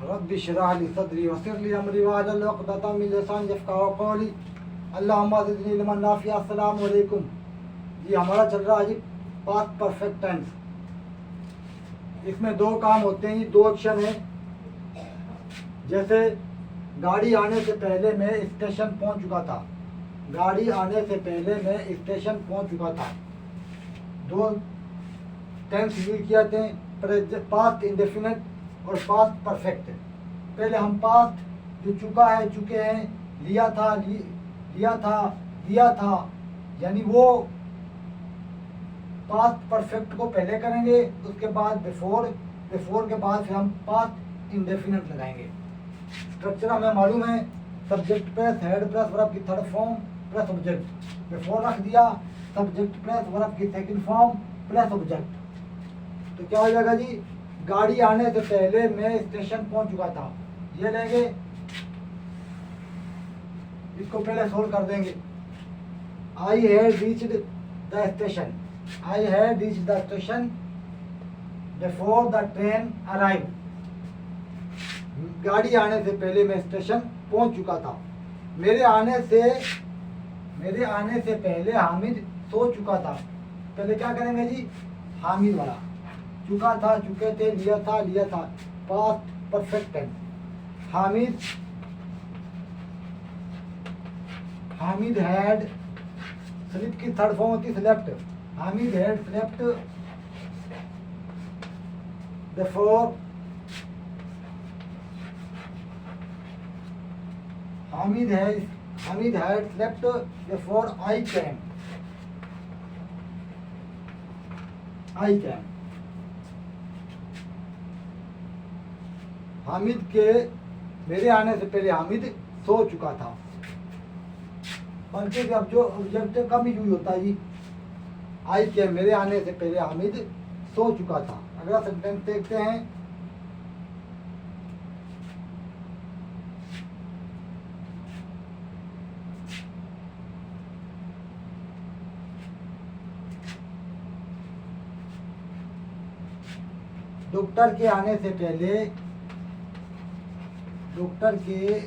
Rabbi इश्रह ली सदरी वयस्सिर ली अमरी वहलुल उक़दतम मिन लिसानी यफ़क़हू क़ौली। अल्लाहुम्मा ज़िदनी इल्मन नाफ़िअ। अस्सलामु अलैकुम। जी हमारा चल रहा है जी पास्ट परफेक्ट टेंस। इसमें दो काम होते हैं, ये दो एक्शन है। जैसे गाड़ी आने से पहले मैं स्टेशन पहुंच चुका था, गाड़ी आने से पहले मैं स्टेशन पहुंच चुका था। दो टेंस यूज किए थे, पास्ट इंडेफिनिट और पास्ट परफेक्ट। पहले हम पास्ट जो चुका है, चुके हैं, लिया था, लिया था, दिया था, यानी वो पास्ट परफेक्ट को पहले करेंगे, उसके बाद बिफोर, बिफोर के बाद फिर हम पास्ट इंडेफिनिट लगाएंगे। स्ट्रक्चर हमें मालूम है, subject plus head plus verb की third form plus object, before रख दिया, सब्जेक्ट प्लस वर्ब की सेकंड फॉर्म प्लस ऑब्जेक्ट। तो क्या हो जाएगा जी, गाड़ी आने से पहले मैं स्टेशन पहुंच चुका था, ये लेंगे, इसको पहले सोल्व कर देंगे। I had reached the station, I had reached the station before the train arrive. गाड़ी आने से पहले मैं स्टेशन पहुंच चुका था। मेरे आने से पहले हामिद सो चुका था। पहले क्या करेंगे जी, हामिद वाला, चुका था, चुके थे, लिया था, लिया था, past perfect tense. Hamid had, slip की थर्ड फॉर्म होती है slept. Hamid had slept before, Hamid had slept before I came. हामिद के मेरे आने से पहले हामिद सो चुका था। बल्कि अब जो ऑब्जेक्ट कम यूज होता है जी, आई केम, मेरे आने से पहले हामिद सो चुका था। अगला सेंटेंस देखते हैं। डॉक्टर के आने से पहले, डॉक्टर के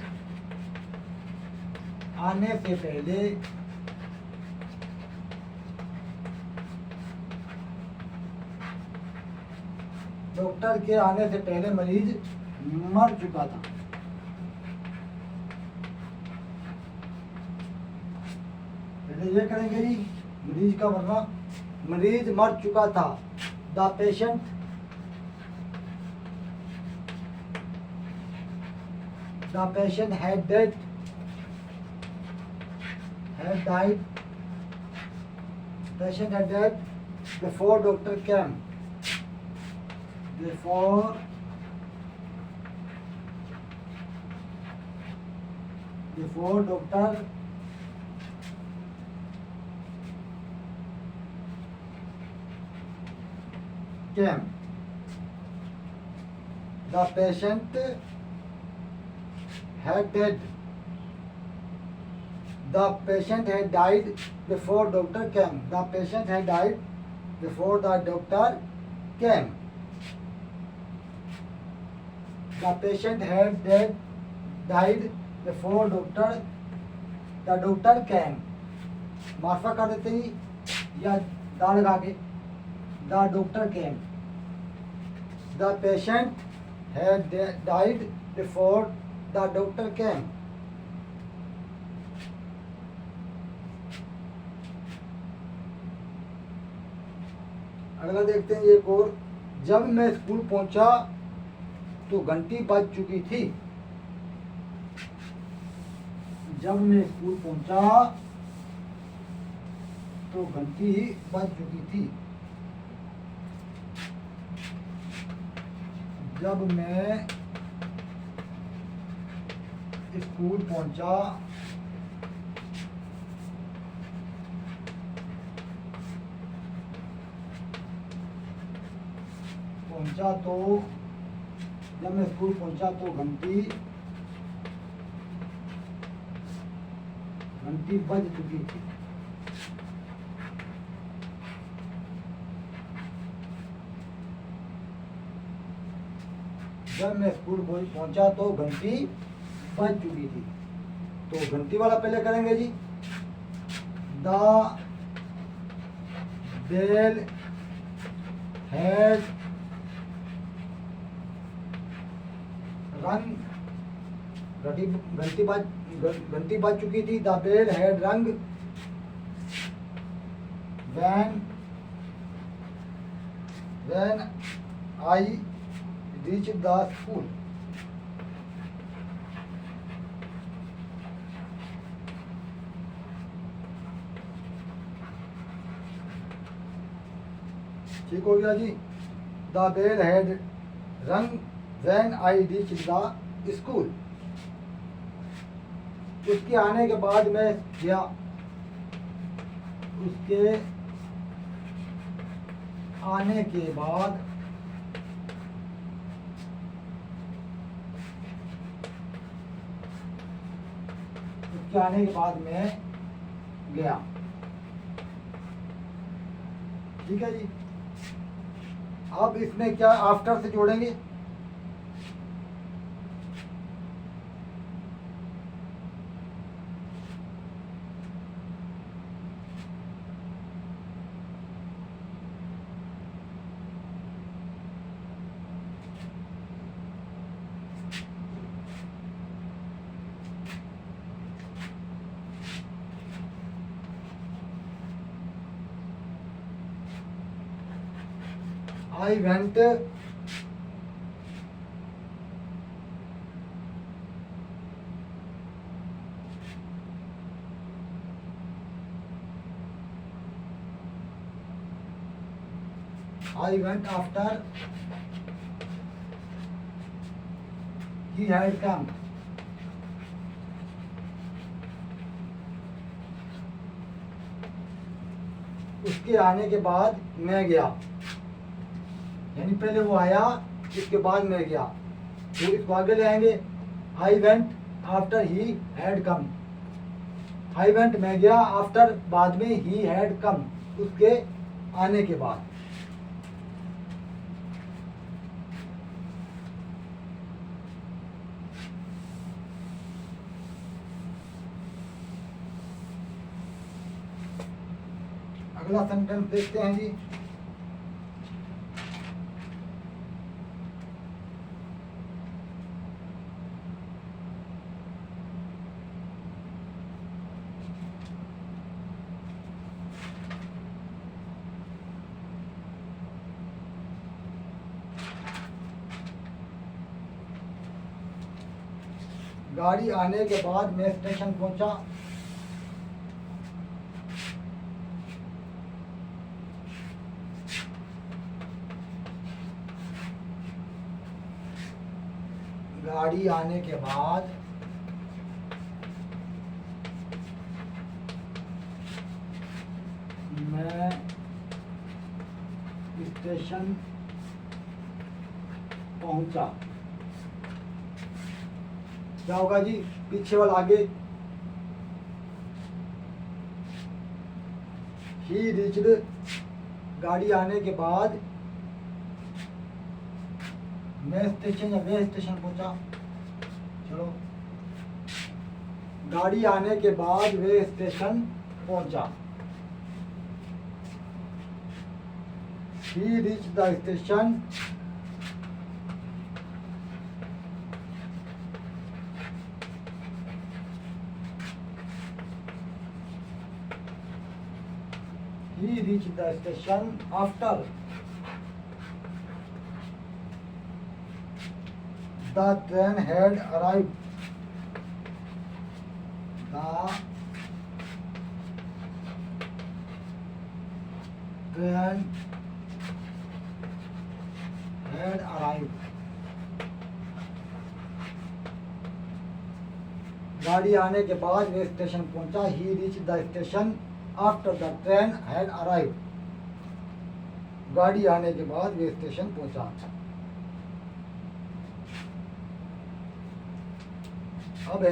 आने से पहले डॉक्टर के आने से पहले मरीज मर चुका था। पहले ये करेंगे जी, मरीज का वरना, मरीज मर चुका था। The patient, the patient had died, patient had died before doctor came, before doctor came. The patient had died. The patient had died before doctor came. The patient had died before the doctor came. The patient had died before the doctor came. Marpha कर देते ही या दा लगा के, the doctor came. The patient had died before the doctor came. अगला देखते हैं एक और। जब मैं स्कूल पहुंचा तो घंटी बज चुकी थी। जब मैं स्कूल पहुंचा तो घंटी बज चुकी थी। जब मैं स्कूल पहुंचा तो, जब मैं स्कूल पहुंचा तो घंटी बज चुकी थी। जब मैं स्कूल पहुंचा तो घंटी बज चुकी थी। तो घंटी वाला पहले करेंगे जी। द बेल हैड रंग, घंटी बज चुकी थी। द बेल हैड रंग when I reached the school। ठीक हो गया जी। द बेल हैड रंग when I reached the school। उसके आने के बाद मैं गया, उसके आने के बाद मैं गया। ठीक है जी। अब इसमें क्या आफ्टर से जोड़ेंगे? I went after he had come। उसके आने के बाद मैं गया, यानी पहले वो आया, इसके बाद मैं गया। तो इसको आगे ले आएंगे। I went after he had come. I went मैं गया, आफ्टर बाद में, ही हैड कम उसके आने के बाद। अगला सेंटेंस देखते हैं जी। गाड़ी आने के बाद मैं स्टेशन पहुंचा। गाड़ी आने के बाद मैं स्टेशन पहुंचा। क्या होगा जी? पीछे वाला आगे, ही रीच्ड, गाड़ी आने के बाद मैं स्टेशन या वे स्टेशन पहुंचा। चलो, गाड़ी आने के बाद वे स्टेशन पहुंचा। ही reached the station He reached the station after the train had arrived। The train had arrived। गाड़ी आने के बाद वे स्टेशन पहुंचा। He reached the station after the train had arrived। गाड़ी आने के बाद वे स्टेशन पहुंचा। अब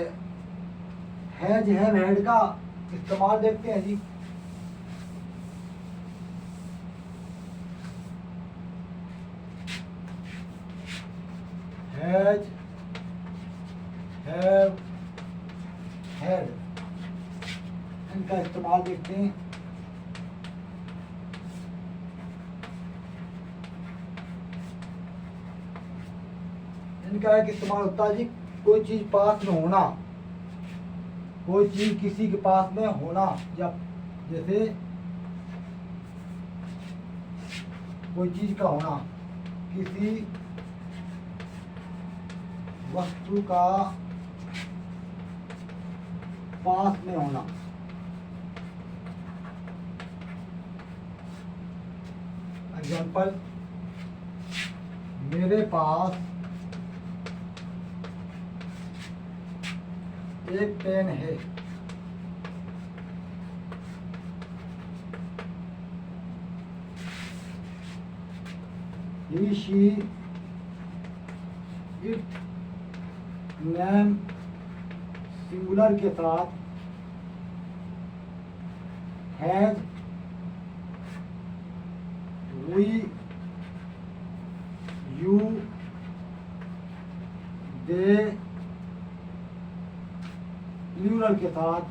हैज हैव हैड का इस्तेमाल देखते हैं जी। हैज, हैव, हैड, इनका इस्तेमाल देखते हैं। इनका एक इस्तेमाल होता है जी, कोई चीज पास में होना, कोई चीज किसी के पास में होना, या जैसे कोई चीज का होना, किसी वस्तु का पास में होना। एग्जाम्पल, मेरे पास एक पेन है। He, she, it, name singular के साथ, has, we, you, they, plural के साथ,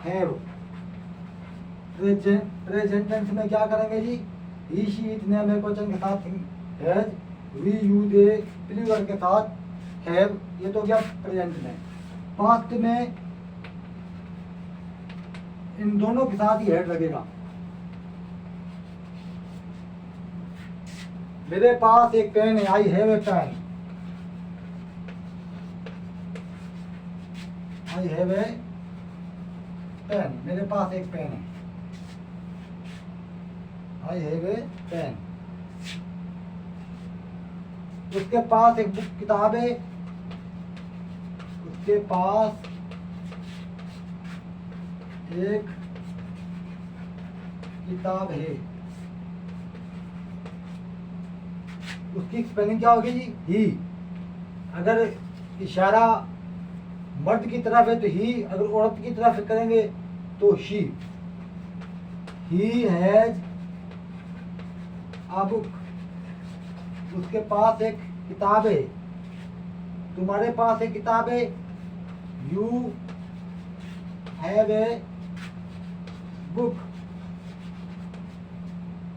हैव। प्रेजेंट टेंस में क्या करेंगे जी? ही, शी, इट, नेम एकवचन के साथ has, we, you, they plural के साथ हैव। ये तो क्या प्रेजेंट में। पास्ट में इन दोनों के साथ ही हैड लगेगा। मेरे पास एक पेन है, I have a pen, I have a pen, मेरे पास एक पेन है, आई हैव ए पेन। उसके पास एक बुक किताब है, उसके पास एक किताब है। उसकी स्पेलिंग क्या होगी जी? ही। अगर इशारा मर्द की तरफ है तो ही, अगर औरत की तरफ करेंगे तो she. He has a book, उसके पास एक किताब है। तुम्हारे पास एक किताब है, यू हैव ए बुक,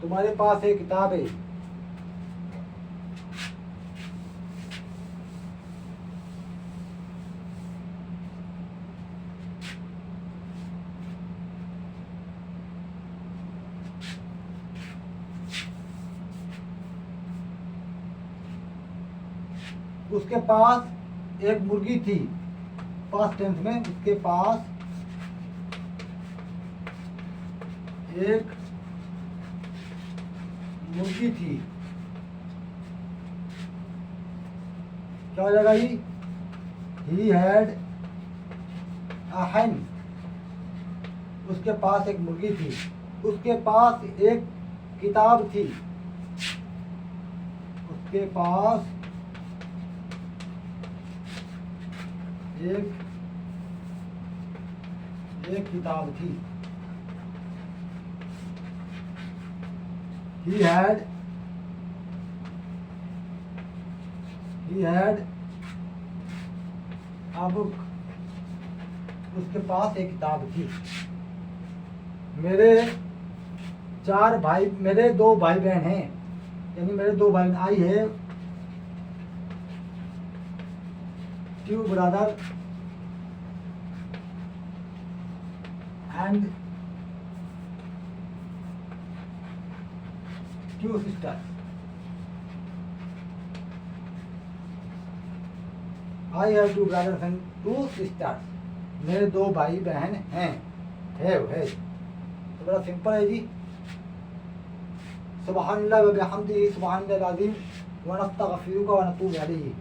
तुम्हारे पास एक किताब है। उसके पास एक मुर्गी थी, पास्ट टेंस में, उसके पास एक मुर्गी थी। क्या हो जाएगा जी? ही हैड अ hen, उसके पास एक मुर्गी थी। उसके पास एक किताब थी, उसके पास एक किताब थी। He had a book, उसके पास एक किताब थी। मेरे मेरे दो भाई बहन हैं, यानी मेरे दो भाई, आई है two brother and two sisters. I have two brothers and two sisters. मेरे दो भाई बहन हैं। है तो बड़ा सिंपल है जी। सुब्हानल्लाह व बिहम्दिही सुब्हानल्लाहिल अज़ीम व नस्तगफिरुहु व नतूबु अलैहि।